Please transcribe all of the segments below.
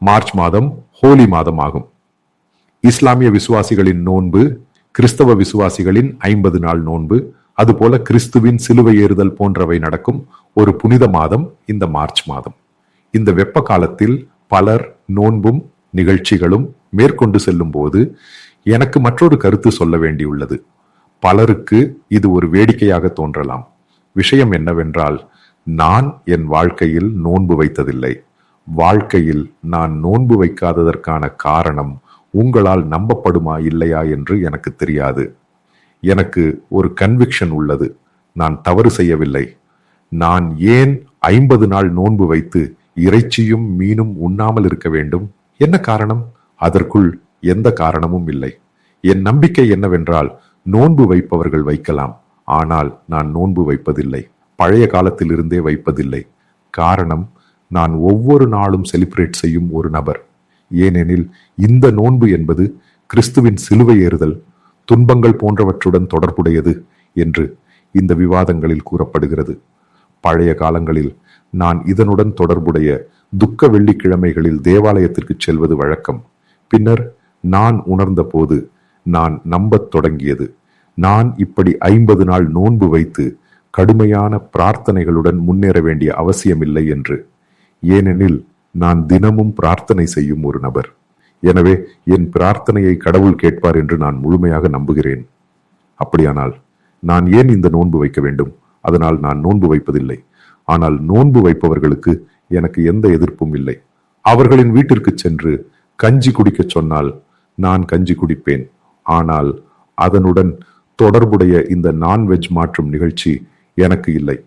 March மாதம் ஹோலி மாதம் ஆகும். இஸ்லாமிய விசுவாசிகளின் நோன்பு, கிறிஸ்தவ விசுவாசிகளின் 50 நாள் நோன்பு, அதுபோல கிறிஸ்துவின் சிலுவை ஏறுதல் போன்றவை நடக்கும் ஒரு புனித மாதம் இந்த மார்ச் மாதம். இந்த வெப்ப காலத்தில் பலர் நோன்பும் நிகழ்ச்சிகளும் மேற்கொண்டு செல்லும் போது எனக்கு மற்றொரு கருத்து சொல்ல வேண்டியுள்ளது. பலருக்கு இது ஒரு வேடிக்கையாக தோன்றலாம். விஷயம் என்னவென்றால், நான் என் வாழ்க்கையில் நோன்பு வைத்ததில்லை. வாழ்க்கையில் நான் நோன்பு வைக்காததற்கான காரணம் உங்களால் நம்பப்படுமா இல்லையா என்று எனக்கு தெரியாது. எனக்கு ஒரு கன்விக்ஷன் உள்ளது. நான் தவறு செய்யவில்லை. நான் ஏன் 50 நாள் நோன்பு வைத்து இறைச்சியும் மீனும் உண்ணாமல் இருக்க வேண்டும்? என்ன காரணம்? அதற்குள் எந்த காரணமும் இல்லை. என் நம்பிக்கை என்னவென்றால், நோன்பு வைப்பவர்கள் வைக்கலாம், ஆனால் நான் நோன்பு வைப்பதில்லை. பழைய காலத்தில் இருந்தே வைப்பதில்லை. காரணம், நான் ஒவ்வொரு நாளும் செலிப்ரேட் செய்யும் ஒரு நபர். ஏனெனில் இந்த நோன்பு என்பது கிறிஸ்துவின் சிலுவை ஏறுதல், துன்பங்கள் போன்றவற்றுடன் தொடர்புடையது என்று இந்த விவாதங்களில் கூறப்படுகிறது. பழைய காலங்களில் நான் இதனுடன் தொடர்புடைய துக்க வெள்ளிக்கிழமைகளில் தேவாலயத்திற்கு செல்வது வழக்கம். பின்னர் நான் உணர்ந்த போது நான் நம்பத் தொடங்கியது, நான் இப்படி 50 நாள் நோன்பு வைத்து கடுமையான பிரார்த்தனைகளுடன் முன்னேற வேண்டிய அவசியமில்லை என்று. ஏனெனில் நான் தினமும் பிரார்த்தனை செய்யும் ஒரு நபர். எனவே என் பிரார்த்தனையை கடவுள் கேட்பார் என்று நான் முழுமையாக நம்புகிறேன். அப்படியானால் நான் ஏன் இந்த நோன்பு வைக்க வேண்டும்? அதனால் நான் நோன்பு வைப்பதில்லை. ஆனால் நோன்பு வைப்பவர்களுக்கு எனக்கு எந்த எதிர்ப்பும் இல்லை. அவர்களின் வீட்டிற்கு சென்று கஞ்சி குடிக்க சொன்னால் நான் கஞ்சி குடிப்பேன். ஆனால் அதனுடன் தொடர்புடைய இந்த நான்வெஜ் மாற்றும் நிகழ்ச்சி எனக்கு இல்லை.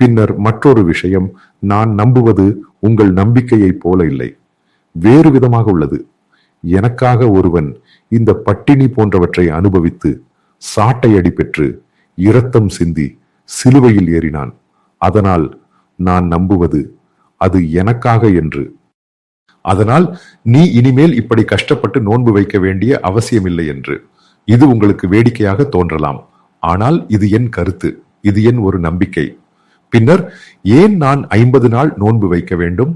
பின்னர் மற்றொரு விஷயம், நான் நம்புவது உங்கள் நம்பிக்கையை போல இல்லை, வேறு விதமாக உள்ளது. எனக்காக ஒருவன் இந்த பட்டினி போன்றவற்றை அனுபவித்து சாட்டை அடி பெற்று இரத்தம் சிந்தி சிலுவையில் ஏறினான். அதனால் நான் நம்புவது அது எனக்காக என்று. அதனால் நீ இனிமேல் இப்படி கஷ்டப்பட்டு நோன்பு வைக்க வேண்டிய அவசியமில்லை என்று. இது உங்களுக்கு வேடிக்கையாக தோன்றலாம், ஆனால் இது என் கருத்து, இது என் ஒரு நம்பிக்கை. பின்னர் ஏன் நான் 50 நாள் நோன்பு வைக்க வேண்டும்?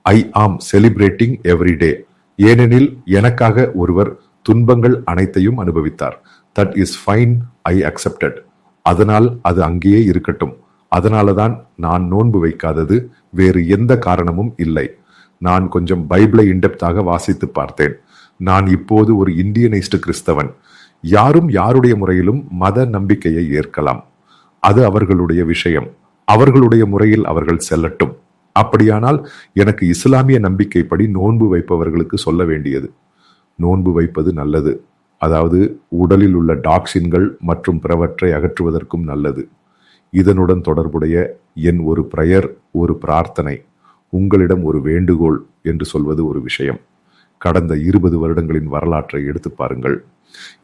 ஐ ஆம் செலிப்ரேட்டிங் எவ்ரி டே. ஏனெனில் எனக்காக ஒருவர் துன்பங்கள் அனைத்தையும் அனுபவித்தார். That is fine, I accepted. அதனால் அது அங்கேயே இருக்கட்டும். அதனாலதான் நான் நோன்பு வைக்காதது. வேறு எந்த காரணமும் இல்லை. நான் கொஞ்சம் பைபிளை இன்டெப்தாக வாசித்து பார்த்தேன். நான் இப்போது ஒரு இந்தியனைஸ்டு கிறிஸ்தவன். யாரும் யாருடைய முறையிலும் மத நம்பிக்கையை ஏற்கலாம். அது அவர்களுடைய விஷயம். அவர்களுடைய முறையில் அவர்கள் செல்லட்டும். அப்படியானால் எனக்கு இஸ்லாமிய நம்பிக்கைப்படி நோன்பு வைப்பவர்களுக்கு சொல்ல வேண்டியது, நோன்பு வைப்பது நல்லது. அதாவது உடலில் உள்ள டாக்சின்கள் மற்றும் பிறவற்றை அகற்றுவதற்கும் நல்லது. இதனுடன் தொடர்புடைய என் ஒரு பிரயர், ஒரு பிரார்த்தனை, உங்களிடம் ஒரு வேண்டுகோள் என்று சொல்வது ஒரு விஷயம். கடந்த 20 வருடங்களின் வரலாற்றை எடுத்து பாருங்கள்.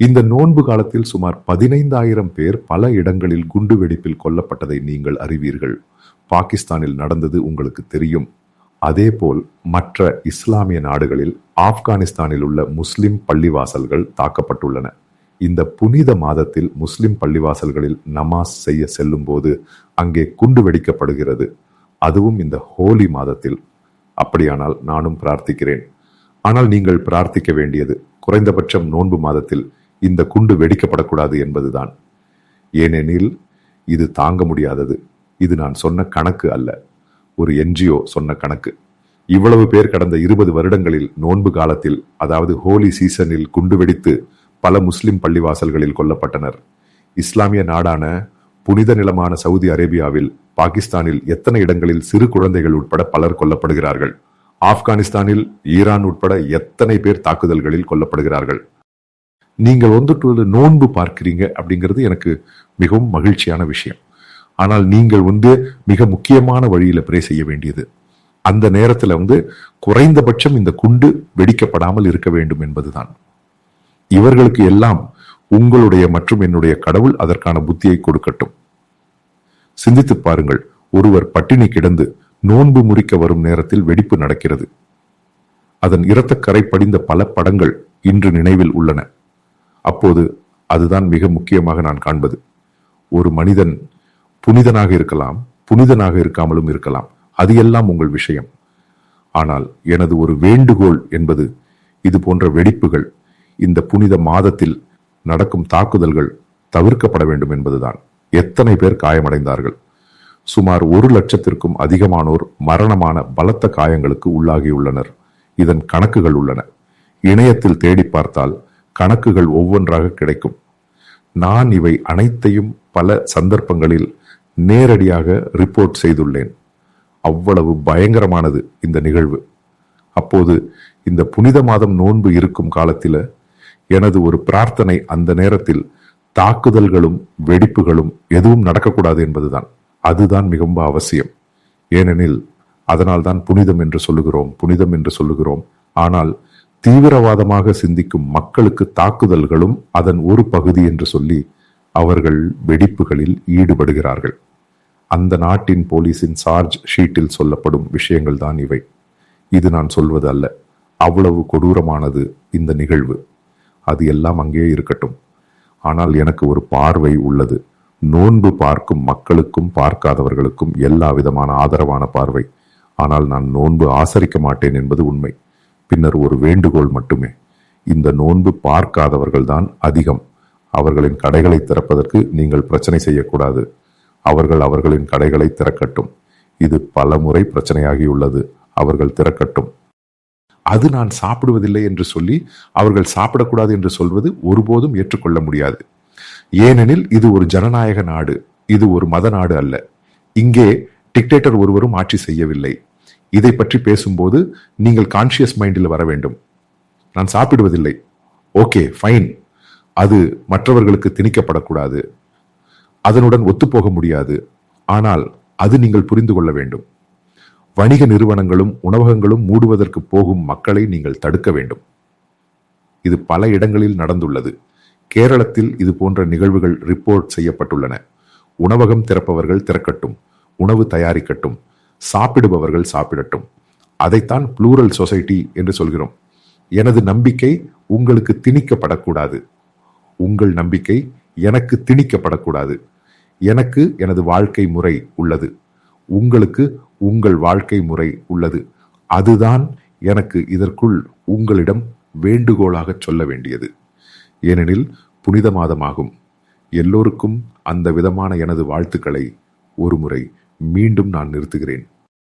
இந்த நோன்பு காலத்தில் சுமார் 15,000 பேர் பல இடங்களில் குண்டு வெடிப்பில் கொல்லப்பட்டதை நீங்கள் அறிவீர்கள். பாகிஸ்தானில் நடந்தது உங்களுக்கு தெரியும். அதேபோல் மற்ற இஸ்லாமிய நாடுகளில், ஆப்கானிஸ்தானில் உள்ள முஸ்லிம் பள்ளிவாசல்கள் தாக்கப்பட்டுள்ளன. இந்த புனித மாதத்தில் முஸ்லிம் பள்ளிவாசல்களில் நமாஸ் செய்ய செல்லும் போது அங்கே குண்டு வெடிக்கப்படுகிறது. அதுவும் இந்த ஹோலி மாதத்தில். அப்படியானால் நானும் பிரார்த்திக்கிறேன். ஆனால் நீங்கள் பிரார்த்திக்க வேண்டியது குறைந்தபட்சம் நோன்பு மாதத்தில் இந்த குண்டு வெடிக்கப்படக்கூடாது என்பதுதான். ஏனெனில் இது தாங்க முடியாதது. இது நான் சொன்ன கணக்கு அல்ல, ஒரு என்ஜிஓ சொன்ன கணக்கு. இவ்வளவு பேர் கடந்த 20 வருடங்களில் நோன்பு காலத்தில், அதாவது ஹோலி சீசனில் குண்டு வெடித்து பல முஸ்லிம் பள்ளிவாசல்களில் கொல்லப்பட்டனர். இஸ்லாமிய நாடான புனித நிலமான சவுதி அரேபியாவில், பாகிஸ்தானில் எத்தனை இடங்களில் சிறு குழந்தைகள் உட்பட பலர் கொல்லப்படுகிறார்கள். ஆப்கானிஸ்தானில், ஈரான் உட்பட எத்தனை பேர் தாக்குதல்களில் கொல்லப்படுகிறார்கள். நீங்கள் வந்துட்டு நோன்பு பார்க்கிறீங்க அப்படிங்கிறது எனக்கு மிகவும் மகிழ்ச்சியான விஷயம். ஆனால் நீங்கள் மிக முக்கியமான வழியில ப்ரே செய்ய வேண்டியது, அந்த நேரத்துல குறைந்தபட்சம் இந்த குண்டு வெடிக்கப்படாமல் இருக்க வேண்டும் என்பதுதான். இவர்களுக்கு எல்லாம் உங்களுடைய மற்றும் என்னுடைய கடவுள் அதற்கான புத்தியை கொடுக்கட்டும். சிந்தித்து பாருங்கள், ஒருவர் பட்டினி கிடந்து நோன்பு முறிக்க வரும் நேரத்தில் வெடிப்பு நடக்கிறது. அதன் இரத்தக்கரை படிந்த பல படங்கள் இன்று நினைவில் உள்ளன. அப்போது அதுதான் மிக முக்கியமாக நான் காண்பது. ஒரு மனிதன் புனிதனாக இருக்கலாம், புனிதனாக இருக்காமலும் இருக்கலாம், அது எல்லாம் உங்கள் விஷயம். ஆனால் எனது ஒரு வேண்டுகோள் என்பது இது போன்ற வெடிப்புகள், இந்த புனித மாதத்தில் நடக்கும் தாக்குதல்கள் தவிர்க்கப்பட வேண்டும் என்பதுதான். எத்தனை பேர் காயமடைந்தார்கள்? சுமார் 1,00,000-க்கும் அதிகமானோர் மரணமான பலத்த காயங்களுக்கு உள்ளாகியுள்ளனர். இதன் கணக்குகள் உள்ளன. இணையத்தில் தேடி பார்த்தால் கணக்குகள் ஒவ்வொன்றாக கிடைக்கும். நான் இவை அனைத்தையும் பல சந்தர்ப்பங்களில் நேரடியாக ரிப்போர்ட் செய்துள்ளேன். அவ்வளவு பயங்கரமானது இந்த நிகழ்வு. அப்போது இந்த புனித மாதம் நோன்பு இருக்கும் காலத்தில் எனது ஒரு பிரார்த்தனை அந்த நேரத்தில் தாக்குதல்களும் வெடிப்புகளும் எதுவும் நடக்கக்கூடாது என்பதுதான். அதுதான் மிகவும் அவசியம். ஏனெனில் அதனால்தான் புனிதம் என்று சொல்லுகிறோம். ஆனால் தீவிரவாதமாக சிந்திக்கும் மக்களுக்கு தாக்குதல்களும் அதன் ஒரு பகுதி என்று சொல்லி அவர்கள் வெடிப்புகளில் ஈடுபடுகிறார்கள். அந்த நாட்டின் போலீசின் சார்ஜ் ஷீட்டில் சொல்லப்படும் விஷயங்கள் தான் இவை. இது நான் சொல்வது அல்ல. அவ்வளவு கொடூரமானது இந்த நிகழ்வு. அது எல்லாம் அங்கே இருக்கட்டும். ஆனால் எனக்கு ஒரு பார்வை உள்ளது. நோன்பு பார்க்கும் மக்களுக்கும் பார்க்காதவர்களுக்கும் எல்லா விதமான ஆதரவான பார்வை. ஆனால் நான் நோன்பு ஆசரிக்க மாட்டேன் என்பது உண்மை. பின்னர் ஒரு வேண்டுகோள் மட்டுமே. இந்த நோன்பு பார்க்காதவர்கள் தான் அதிகம். அவர்களின் கடைகளை திறப்பதற்கு நீங்கள் பிரச்சனை செய்யக்கூடாது. அவர்களின் கடைகளை திறக்கட்டும். இது பல முறை பிரச்சனையாகியுள்ளது. அவர்கள் திறக்கட்டும். அது நான் சாப்பிடுவதில்லை என்று சொல்லி அவர்கள் சாப்பிடக்கூடாது என்று சொல்வது ஒருபோதும் ஏற்றுக்கொள்ள முடியாது. ஏனெனில் இது ஒரு ஜனநாயக நாடு. இது ஒரு மத நாடு அல்ல. இங்கே டிக்டேட்டர் ஒருவரும் ஆட்சி செய்யவில்லை. இதை பற்றி பேசும்போது நீங்கள் கான்சியஸ் மைண்டில் வர வேண்டும். நான் சாப்பிடுவதில்லை, ஓகே ஃபைன், அது மற்றவர்களுக்கு திணிக்கப்படக்கூடாது, அதனுடன் ஒத்துப்போக முடியாது. ஆனால் அது நீங்கள் புரிந்து கொள்ள வேண்டும். வணிக நிறுவனங்களும் உணவகங்களும் மூடுவதற்கு போகும் மக்களை நீங்கள் தடுக்க வேண்டும். இது பல இடங்களில் நடந்துள்ளது. கேரளத்தில் இது போன்ற நிகழ்வுகள் ரிப்போர்ட் செய்யப்பட்டுள்ளன. உணவகம் திறப்பவர்கள் திறக்கட்டும், உணவு தயாரிக்கட்டும், சாப்பிடுபவர்கள் சாப்பிடட்டும். அதைத்தான் ப்ளூரல் சொசைட்டி என்று சொல்கிறோம். எனது நம்பிக்கை உங்களுக்கு திணிக்கப்படக்கூடாது. உங்கள் நம்பிக்கை எனக்கு திணிக்கப்படக்கூடாது. எனக்கு எனது வாழ்க்கை முறை உள்ளது. உங்களுக்கு உங்கள் வாழ்க்கை முறை உள்ளது. அதுதான் எனக்கு இதற்குள் உங்களிடம் வேண்டுகோளாக சொல்ல வேண்டியது. ஏனெனில் புனித மாதமாகும். எல்லோருக்கும் அந்த விதமான எனது வாழ்த்துக்களை ஒரு முறை மீண்டும் நான் நிறுத்துகிறேன்.